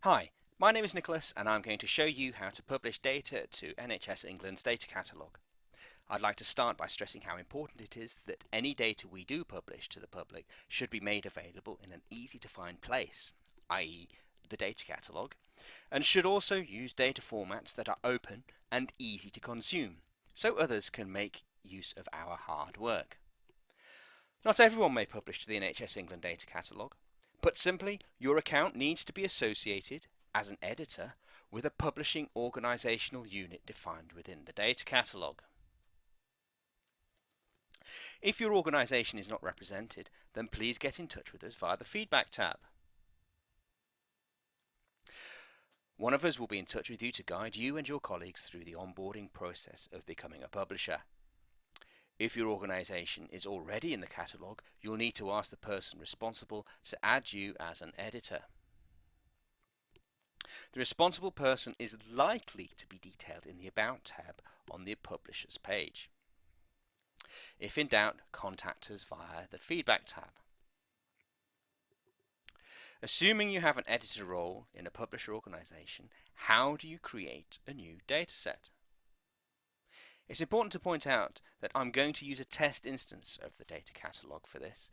Hi, my name is Nicholas and I'm going to show you how to publish data to NHS England's data catalogue. I'd like to start by stressing how important it is that any data we do publish to the public should be made available in an easy to find place, i.e. the data catalogue, and should also use data formats that are open and easy to consume, so others can make use of our hard work. Not everyone may publish to the NHS England data catalogue. Put simply, your account needs to be associated, as an editor, with a publishing organisational unit defined within the data catalogue. If your organisation is not represented, then please get in touch with us via the feedback tab. One of us will be in touch with you to guide you and your colleagues through the onboarding process of becoming a publisher. If your organisation is already in the catalogue, you'll need to ask the person responsible to add you as an editor. The responsible person is likely to be detailed in the About tab on the Publishers page. If in doubt, contact us via the Feedback tab. Assuming you have an editor role in a publisher organisation, how do you create a new dataset? It's important to point out that I'm going to use a test instance of the data catalogue for this,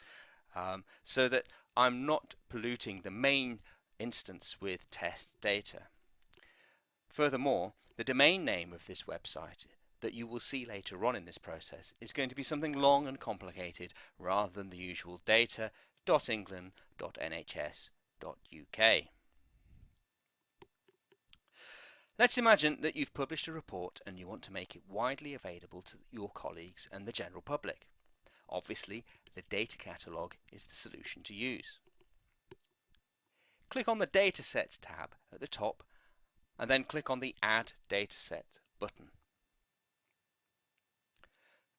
so that I'm not polluting the main instance with test data. Furthermore, the domain name of this website that you will see later on in this process is going to be something long and complicated rather than the usual data.england.nhs.uk. Let's imagine that you've published a report and you want to make it widely available to your colleagues and the general public. Obviously, the data catalogue is the solution to use. Click on the Datasets tab at the top and then click on the Add Dataset button.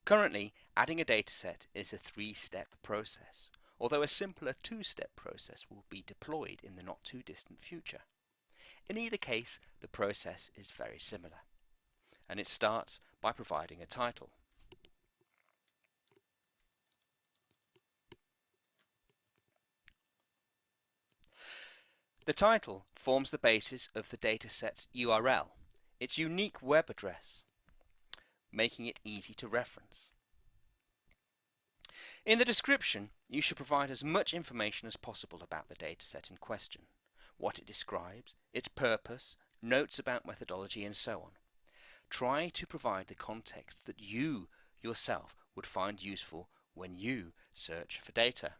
Currently, adding a dataset is a 3-step process, although a simpler 2-step process will be deployed in the not too distant future. In either case, the process is very similar, and it starts by providing a title. The title forms the basis of the dataset's URL, its unique web address, making it easy to reference. In the description, you should provide as much information as possible about the dataset in question, what it describes, its purpose, notes about methodology, and so on. Try to provide the context that you yourself would find useful when you search for data.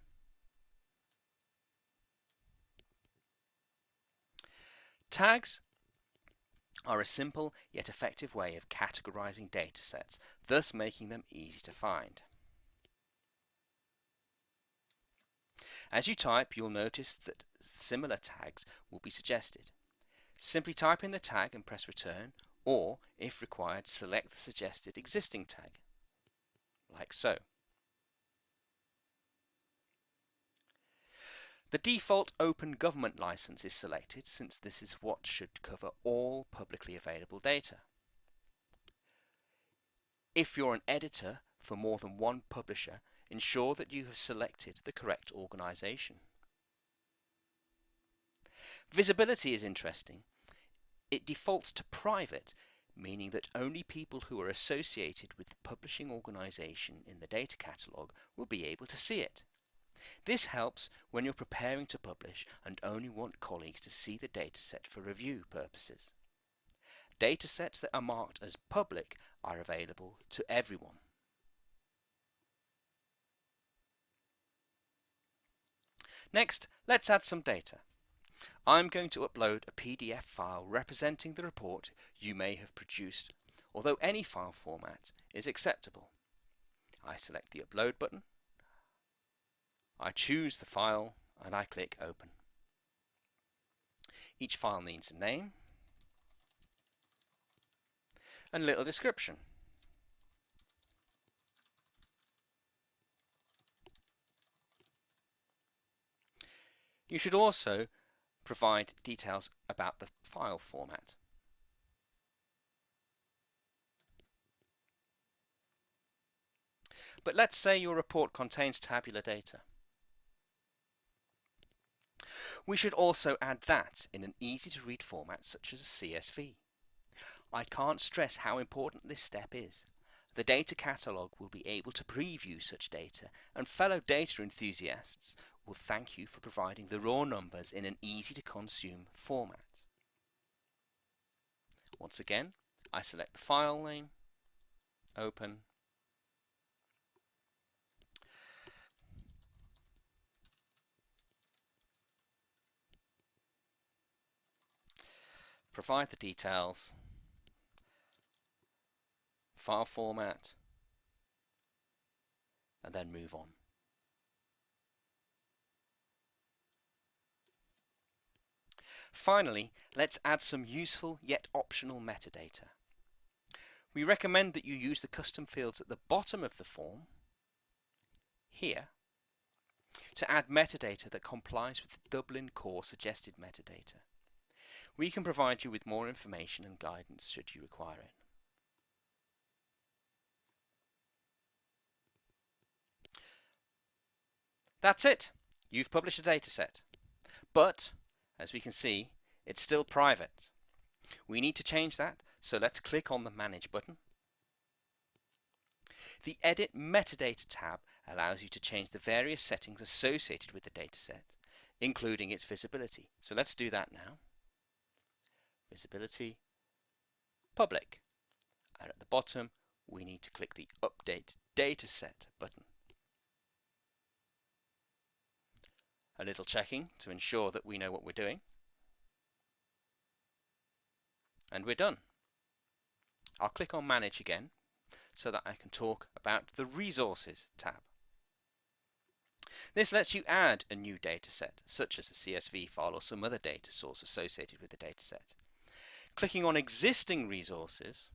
Tags are a simple yet effective way of categorizing datasets, thus making them easy to find. As you type, you'll notice that similar tags will be suggested. Simply type in the tag and press return, or, if required, select the suggested existing tag, like so. The default Open Government license is selected since this is what should cover all publicly available data. If you're an editor for more than one publisher, ensure that you have selected the correct organisation. Visibility is interesting. It defaults to private, meaning that only people who are associated with the publishing organisation in the data catalogue will be able to see it. This helps when you're preparing to publish and only want colleagues to see the dataset for review purposes. Datasets that are marked as public are available to everyone. Next, let's add some data. I'm going to upload a PDF file representing the report you may have produced, although any file format is acceptable. I select the Upload button, I choose the file, and I click Open. Each file needs a name and a little description. You should also provide details about the file format. But let's say your report contains tabular data. We should also add that in an easy-to-read format such as a CSV. I can't stress how important this step is. The data catalogue will be able to preview such data, and fellow data enthusiasts will thank you for providing the raw numbers in an easy-to-consume format. Once again, I select the file name, open, provide the details, file format, and then move on. Finally, let's add some useful yet optional metadata. We recommend that you use the custom fields at the bottom of the form, here, to add metadata that complies with the Dublin Core suggested metadata. We can provide you with more information and guidance should you require it. That's it. You've published a dataset. But, as we can see, it's still private. We need to change that, so let's click on the Manage button. The Edit Metadata tab allows you to change the various settings associated with the dataset, including its visibility. So let's do that now. Visibility, Public. And at the bottom, we need to click the Update Dataset button. A little checking to ensure that we know what we're doing. And we're done. I'll click on Manage again so that I can talk about the Resources tab. This lets you add a new dataset, such as a CSV file or some other data source associated with the dataset. Clicking on Existing Resources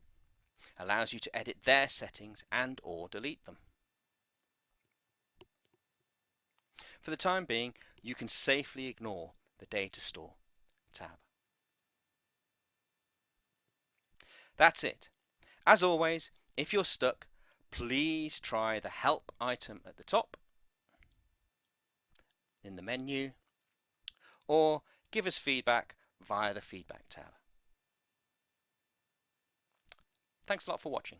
allows you to edit their settings and/or delete them. For the time being, you can safely ignore the Data Store tab. That's it. As always, if you're stuck, please try the Help item at the top in the menu, or give us feedback via the Feedback tab. Thanks a lot for watching.